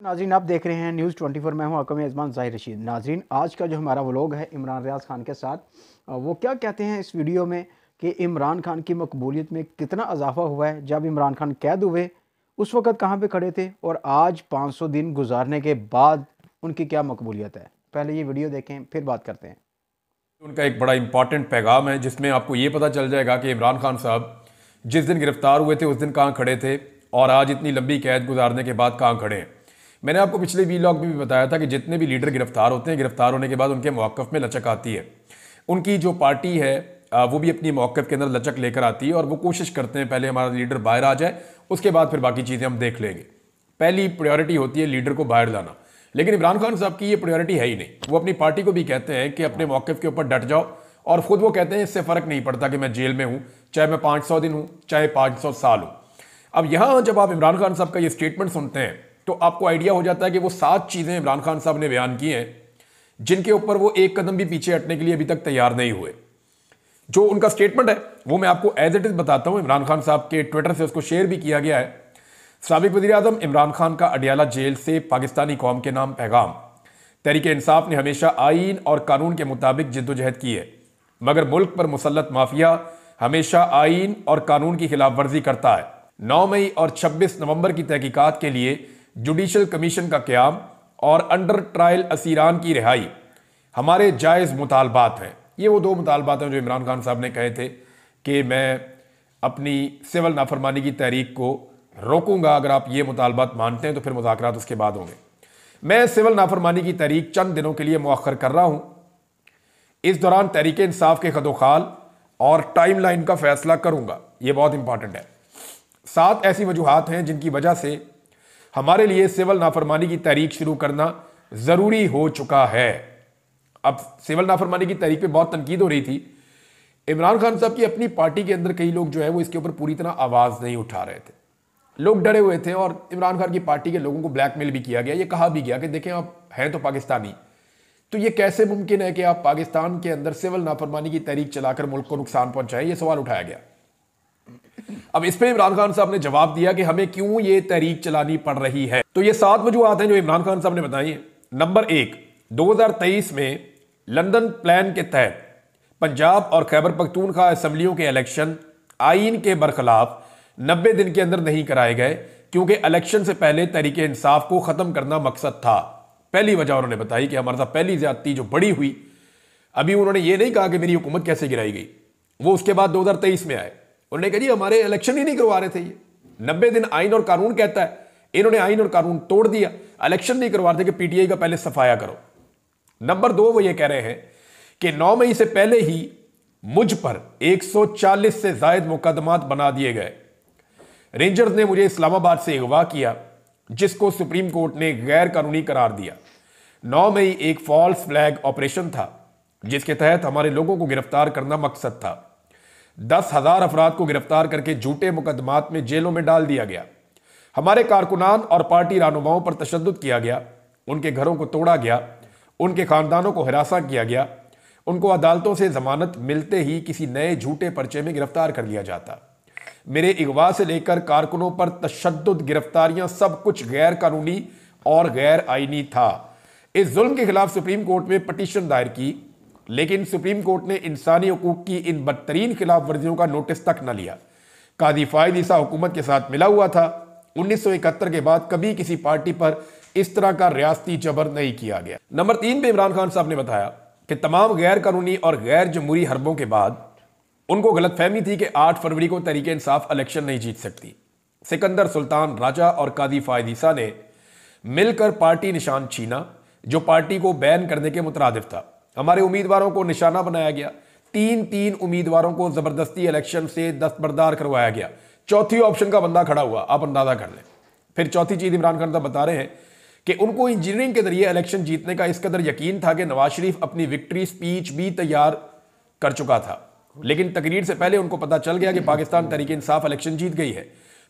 नाज़रीन, आप देख रहे हैं न्यूज़ 24। मैं हूं आपका मेज़बान ज़ाहिर रशीद। नाज़रीन, आज का जो हमारा व्लॉग है इमरान रियाज खान के साथ, वो क्या कहते हैं इस वीडियो में कि इमरान खान की मकबूलियत में कितना इजाफा हुआ है। जब इमरान खान कैद हुए उस वक़्त कहाँ पे खड़े थे और आज 500 दिन गुजारने के बाद उनकी क्या मकबूलियत है। पहले ये वीडियो देखें, फिर बात करते हैं। उनका एक बड़ा इंपॉर्टेंट पैगाम है जिसमें आपको ये पता चल जाएगा कि इमरान खान साहब जिस दिन गिरफ्तार हुए थे उस दिन कहाँ खड़े थे और आज इतनी लंबी कैद गुजारने के बाद कहाँ खड़े हैं। मैंने आपको पिछले वीलॉग में भी बताया था कि जितने भी लीडर गिरफ्तार होते हैं, गिरफ्तार होने के बाद उनके मौक़िफ़ में लचक आती है। उनकी जो पार्टी है वो भी अपनी मौक़िफ़ के अंदर लचक लेकर आती है और वो कोशिश करते हैं पहले हमारा लीडर बाहर आ जाए, उसके बाद फिर बाकी चीज़ें हम देख लेंगे। पहली प्रायोरिटी होती है लीडर को बाहर लाना, लेकिन इमरान खान साहब की ये प्रायोरिटी है ही नहीं। वो अपनी पार्टी को भी कहते हैं कि अपने मौक़िफ़ के ऊपर डट जाओ और ख़ुद वो कहते हैं इससे फ़र्क नहीं पड़ता कि मैं जेल में हूँ, चाहे मैं 500 दिन हूँ, चाहे 500 साल हूँ। अब यहाँ जब आप इमरान खान साहब का ये स्टेटमेंट सुनते हैं तो आपको आइडिया हो जाता है कि वो 7 चीज़ें इमरान खान साहब ने बयान की हैं जिनके ऊपर वो एक कदम भी पीछे हटने के लिए अभी तक तैयार नहीं हुए। जो उनका स्टेटमेंट है वो मैं आपको एज इट इज़ बताता हूँ। इमरान खान साहब के ट्विटर से उसको शेयर भी किया गया है। साबिक वज़ीर-ए-आज़म इमरान खान का अडियाला जेल से पाकिस्तानी कौम के नाम पैगाम। तहरीक इंसाफ ने हमेशा आईन और कानून के मुताबिक जिद्दोजहद की है, मगर मुल्क पर मुसल्लत माफिया हमेशा आईन और कानून की खिलाफ वर्जी करता है। 9 मई और 26 नवंबर की तहकीकात के लिए जुडिशल कमीशन का क़याम और अंडर ट्रायल असीरान की रिहाई हमारे जायज़ मुतालबात हैं। ये वो 2 मुतालबात हैं जो इमरान खान साहब ने कहे थे कि मैं अपनी सिविल नाफरमानी की तहरीक को रोकूंगा। अगर आप ये मुतालबात मानते हैं तो फिर मुज़ाकरात उसके बाद होंगे। मैं सिविल नाफरमानी की तहरीक चंद दिनों के लिए मुअख्खर कर रहा हूं। इस दौरान तहरीक इंसाफ के खदोखाल और टाइम लाइन का फैसला करूंगा। ये बहुत इंपॉर्टेंट है। 7 ऐसी वजूहात हैं जिनकी वजह से हमारे लिए सिविल नाफरमानी की तहरीक शुरू करना ज़रूरी हो चुका है। अब सिविल नाफरमानी की तहरीक पे बहुत तनकीद हो रही थी। इमरान खान साहब की अपनी पार्टी के अंदर कई लोग जो है वो इसके ऊपर पूरी तरह आवाज़ नहीं उठा रहे थे। लोग डरे हुए थे और इमरान खान की पार्टी के लोगों को ब्लैकमेल भी किया गया। ये कहा भी गया कि देखें आप हैं तो पाकिस्तानी, तो ये कैसे मुमकिन है कि आप पाकिस्तान के अंदर सिविल नाफरमानी की तहरीक चलाकर मुल्क को नुकसान पहुंचाएं। ये सवाल उठाया गया। अब इस पे इमरान खान साहब ने जवाब दिया कि हमें क्यों ये तहरीक चलानी पड़ रही है। तो ये 7 वजूहात हैं जो इमरान खान साहब ने बताई हैं। नंबर 1, 2023 में लंदन प्लान के तहत पंजाब और खैबर पख्तूनख्वा असम्बलियों के इलेक्शन आईन के बरखिलाफ 90 दिन के अंदर नहीं कराए गए क्योंकि इलेक्शन से पहले तहरीक इंसाफ को खत्म करना मकसद था। पहली वजह उन्होंने बताई कि हमारे साथ पहली ज्यादती जो बड़ी हुई, अभी उन्होंने ये नहीं कहा कि मेरी हुकूमत कैसे गिराई गई, वो उसके बाद 2023 में आए। उन्होंने कहा जी हमारे इलेक्शन ही नहीं करवा रहे थे, ये 90 दिन आईन और कानून कहता है, इन्होंने आईन और कानून तोड़ दिया, इलेक्शन नहीं करवा रहे थे कि पीटीआई का पहले सफाया करो। नंबर 2, वो ये कह रहे हैं कि 9 मई से पहले ही मुझ पर 140 से जायद मुकदमात बना दिए गए। रेंजर्स ने मुझे इस्लामाबाद से अगवा किया जिसको सुप्रीम कोर्ट ने गैर कानूनी करार दिया। 9 मई एक फॉल्स फ्लैग ऑपरेशन था जिसके तहत हमारे लोगों को गिरफ्तार करना मकसद था। 10,000 अफराद को गिरफ्तार करके झूठे मुकदमात में जेलों में डाल दिया गया। हमारे कारकुनान और पार्टी रहनुमाओं पर तशद्दुद किया गया, उनके घरों को तोड़ा गया, उनके खानदानों को हिरासा किया गया, उनको अदालतों से जमानत मिलते ही किसी नए झूठे पर्चे में गिरफ्तार कर लिया जाता। मेरे अगवा से लेकर कारकुनों पर तशद्दुद, गिरफ्तारियां, सब कुछ गैर कानूनी और गैर आईनी था। इस जुल्म के खिलाफ सुप्रीम कोर्ट में पटिशन दायर की, लेकिन सुप्रीम कोर्ट ने इंसानी हकूक की इन बदतरीन खिलाफ वर्जियों का नोटिस तक न लिया। कादी फायद ईसा हुकूमत के साथ मिला हुआ था। 1971 के बाद कभी किसी पार्टी पर इस तरह का रियासती जबर नहीं किया गया। नंबर 3 पे इमरान खान साहब ने बताया कि तमाम गैर कानूनी और गैर जमहूरी हरबों के बाद उनको गलतफहमी थी कि 8 फरवरी को तहरीक इंसाफ इलेक्शन नहीं जीत सकती। सिकंदर सुल्तान राजा और कादी फायद ईसा ने मिलकर पार्टी निशान छीना जो पार्टी को बैन करने के मुतरादिफ था। हमारे उम्मीदवारों को निशाना बनाया गया। 3 उम्मीदवारों को जबरदस्ती इलेक्शन से दस्तबरदार करवाया गया। चौथी ऑप्शन का बंदा खड़ा हुआ, आप अंदाजा कर लें। फिर चौथी चीज इमरान खान साहब बता रहे हैं कि उनको इंजीनियरिंग के जरिए इलेक्शन जीतने का इस कदर यकीन था कि नवाज शरीफ अपनी विक्ट्री स्पीच भी तैयार कर चुका था, लेकिन तकरीर से पहले उनको पता चल गया कि पाकिस्तान तहरीक इंसाफ इलेक्शन जीत गई है।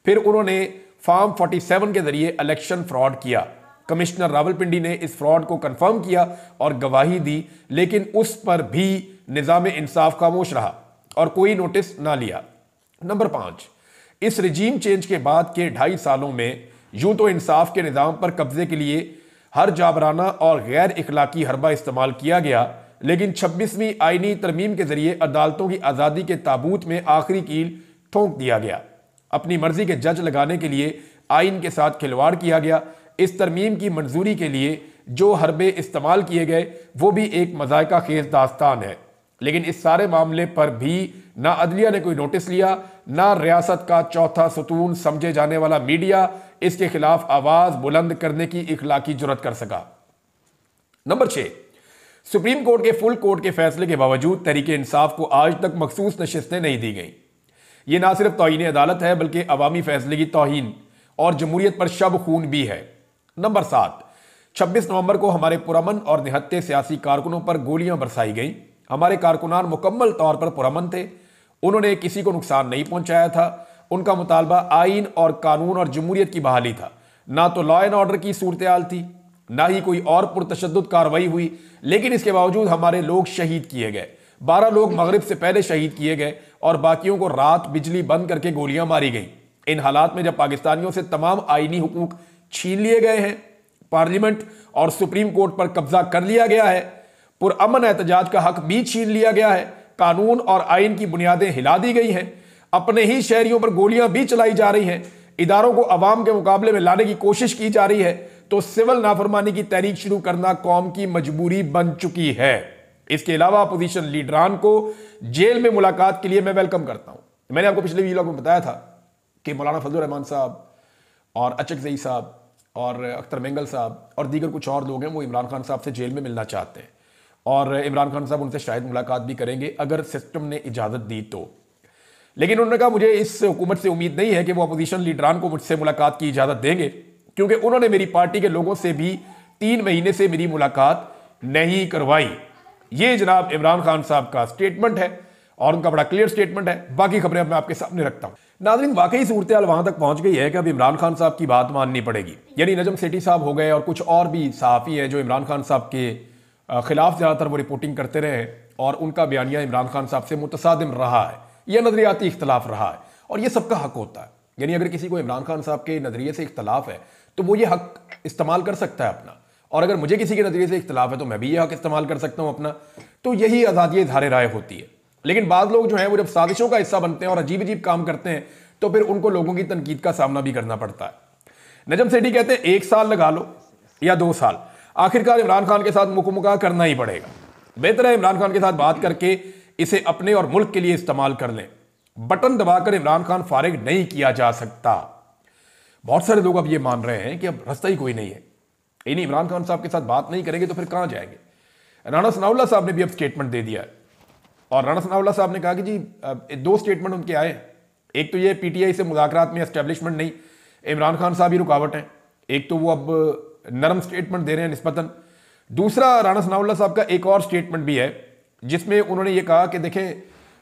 फिर उन्होंने फॉर्म 47 के जरिए इलेक्शन फ्रॉड किया। कमिश्नर रावलपिंडी ने इस फ्रॉड को कंफर्म किया और गवाही दी, लेकिन उस पर भी निजाम इंसाफ खामोश रहा और कोई नोटिस ना लिया। नंबर 5, इस रिजीम चेंज के बाद के 2.5 सालों में यूं तो इंसाफ के निज़ाम पर कब्जे के लिए हर जाबराना और गैर इखलाकी हरबा इस्तेमाल किया गया, लेकिन 26वीं आईनी तरमीम के जरिए अदालतों की आज़ादी के ताबूत में आखिरी कील ठोंक दिया गया। अपनी मर्जी के जज लगाने के लिए आइन के साथ खिलवाड़ किया गया। इस तरमीम की मंजूरी के लिए जो हरबे इस्तेमाल किए गए वो भी एक मज़ायका खेज दास्तान है। लेकिन इस सारे मामले पर भी ना अदलिया ने कोई नोटिस लिया, ना रियासत का चौथा सतून समझे जाने वाला मीडिया इसके खिलाफ आवाज बुलंद करने की इखलाकी जुर्रत कर सका। नंबर 6, सुप्रीम कोर्ट के फुल कोर्ट के फैसले के बावजूद तहरीक इंसाफ को आज तक मखसूस नशिस्तें नहीं दी गई। यह ना सिर्फ तौहीन अदालत है बल्कि अवामी फैसले की तौहीन और जमहूरियत पर शब खून भी है। नंबर 7, 26 नवंबर को हमारे पुरअमन और निहत्ते सियासी कारकुनों पर गोलियां बरसाई गईं। हमारे कारकुनान मुकम्मल तौर पर पुरअमन थे, उन्होंने किसी को नुकसान नहीं पहुंचाया था। उनका मुतालबा आइन और कानून और जमहूरियत की बहाली था। ना तो लॉ एंड ऑर्डर की सूरत हाल थी, ना ही कोई और पुरतशद्दुद कार्रवाई हुई, लेकिन इसके बावजूद हमारे लोग शहीद किए गए। 12 लोग मगरिब से पहले शहीद किए गए और बाकियों को रात बिजली बंद करके गोलियां मारी गई। इन हालात में जब पाकिस्तानियों से तमाम आईनी हुकूक छीन लिए गए हैं, पार्लियामेंट और सुप्रीम कोर्ट पर कब्जा कर लिया गया है, पुरअमन एहतजाज का हक भी छीन लिया गया है, कानून और आइन की बुनियादें हिला दी गई हैं, अपने ही शहरियों पर गोलियां भी चलाई जा रही हैं, इदारों को अवाम के मुकाबले में लाने की कोशिश की जा रही है, तो सिविल नाफरमानी की तहरीक शुरू करना कौम की मजबूरी बन चुकी है। इसके अलावा अपोजिशन लीडरान को जेल में मुलाकात के लिए मैं वेलकम करता हूं। मैंने आपको पिछले वीडियो में बताया था कि मौलाना फजलुर रहमान साहब और अचक ज़ई साहब और अख्तर मेंगल साहब और दीगर कुछ और लोग हैं वो इमरान खान साहब से जेल में मिलना चाहते हैं और इमरान खान साहब उनसे शायद मुलाकात भी करेंगे अगर सिस्टम ने इजाज़त दी तो। लेकिन उन्होंने कहा मुझे इस हुकूमत से उम्मीद नहीं है कि वो अपोजिशन लीडरान को मुझसे मुलाकात की इजाज़त देंगे, क्योंकि उन्होंने मेरी पार्टी के लोगों से भी 3 महीने से मेरी मुलाकात नहीं करवाई। ये जनाब इमरान खान साहब का स्टेटमेंट है और उनका बड़ा क्लियर स्टेटमेंट है। बाकी खबरें मैं आपके सामने रखता हूं। नाज़रीन, वाकई सूरत हाल वहां तक पहुंच गई है कि अब इमरान खान साहब की बात माननी पड़ेगी। यानी नजम सेठी साहब हो गए और कुछ और भी सहाफ़ी हैं जो इमरान खान साहब के खिलाफ ज़्यादातर वो रिपोर्टिंग करते रहे हैं और उनका बयानिया इमरान खान साहब से मुतसादिम रहा है, यह नजरियाती इख्तलाफ रहा है और यह सबका हक होता है। यानी अगर किसी को इमरान खान साहब के नजरिए से इख्तलाफ है तो वो ये हक इस्तेमाल कर सकता है अपना, और अगर मुझे किसी के नजरिए से इख्तलाफ है तो मैं भी ये हक इस्तेमाल कर सकता हूं अपना। तो यही आज़ादी इज़हार राय होती है। लेकिन बाद लोग जो हैं वो जब साजिशों का हिस्सा बनते हैं और अजीब अजीब काम करते हैं तो फिर उनको लोगों की तनकीद का सामना भी करना पड़ता है। नजम सेठी कहते हैं 1 साल लगा लो या 2 साल, आखिरकार इमरान खान के साथ मुकमुका करना ही पड़ेगा। बेहतर है इमरान खान के साथ बात करके इसे अपने और मुल्क के लिए इस्तेमाल कर लें। बटन दबाकर इमरान खान फारिग नहीं किया जा सकता। बहुत सारे लोग अब ये मान रहे हैं कि अब रास्ता ही कोई नहीं है, यानी इमरान खान साहब के साथ बात नहीं करेंगे तो फिर कहां जाएंगे। राणा सनाउल्लाह साहब ने भी अब स्टेटमेंट दे दिया है और राणा सनाउल्लाह साहब ने कहा कि जी 2 स्टेटमेंट उनके आए। एक तो ये पीटीआई से मुज़ाकरात में एस्टेब्लिशमेंट नहीं, इमरान खान साहब ही रुकावट हैं। एक तो वो अब नरम स्टेटमेंट दे रहे हैं निस्बतन। दूसरा राणा सनाउल्लाह साहब का एक और स्टेटमेंट भी है जिसमें उन्होंने ये कहा कि देखें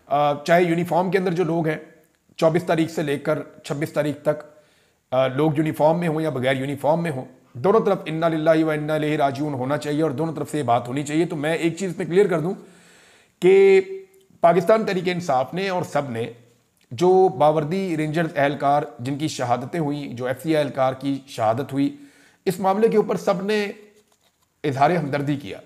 चाहे यूनिफॉर्म के अंदर जो लोग हैं 24 तारीख से लेकर 26 तारीख तक लोग यूनिफॉर्म में हों या बगैर यूनिफॉर्म में हों, दोनों तरफ इन्ना लिल्लाहि व इन्ना इलैहि राजिऊन होना चाहिए और दोनों तरफ से ये बात होनी चाहिए। तो मैं एक चीज़ में क्लियर कर दूं कि पाकिस्तान तहरीक इंसाफ ने और सब ने जो बावर्दी रेंजर्स एहलकार जिनकी शहादतें हुई, जो एफसी एहलकार की शहादत हुई, इस मामले के ऊपर सब ने इजहार हमदर्दी किया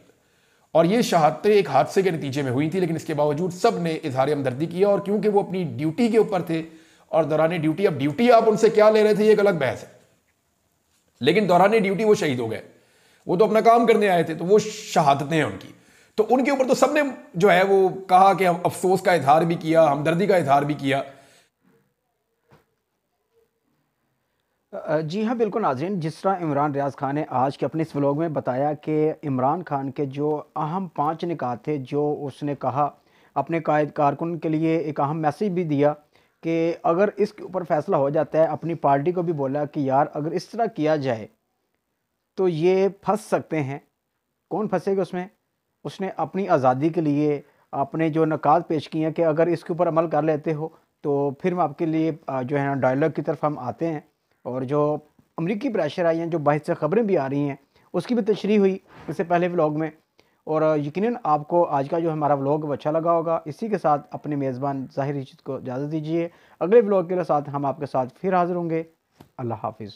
और ये शहादतें एक हादसे के नतीजे में हुई थी, लेकिन इसके बावजूद सब ने इजहार हमदर्दी किया और क्योंकि वो अपनी ड्यूटी के ऊपर थे और दौरान ड्यूटी, अब ड्यूटी आप उनसे क्या ले रहे थे ये एक अलग बहस है, लेकिन दौरान ड्यूटी वो शहीद हो गए। वो तो अपना काम करने आए थे, तो वो शहादतें हैं उनकी, तो उनके ऊपर तो सबने जो है वो कहा कि अफसोस का इजहार भी किया, हमदर्दी का इजहार भी किया। जी हाँ, बिल्कुल नाज़रीन, जिस तरह इमरान रियाज खान ने आज के अपने इस व्लॉग में बताया कि इमरान खान के जो अहम 5 निकात थे जो उसने कहा, अपने कायद कारकुन के लिए एक अहम मैसेज भी दिया कि अगर इसके ऊपर फैसला हो जाता है, अपनी पार्टी को भी बोला कि यार अगर इस तरह किया जाए तो ये फंस सकते हैं। कौन फंसेगा उसमें? उसने अपनी आज़ादी के लिए अपने जो नकात पेश किए हैं कि अगर इसके ऊपर अमल कर लेते हो तो फिर हम आपके लिए जो है ना डायलॉग की तरफ हम आते हैं। और जो अमरीकी प्रेशर आई हैं, जो बाहर से ख़बरें भी आ रही हैं, उसकी भी तशरीह हुई इससे पहले व्लॉग में। और यकीनन आपको आज का जो हमारा व्लॉग अच्छा लगा होगा। इसी के साथ अपने मेज़बान ज़ाहिर रशीद को इजाज़त दीजिए। अगले व्लॉग के साथ हम आपके साथ फिर हाज़िर होंगे। अल्लाह हाफिज़।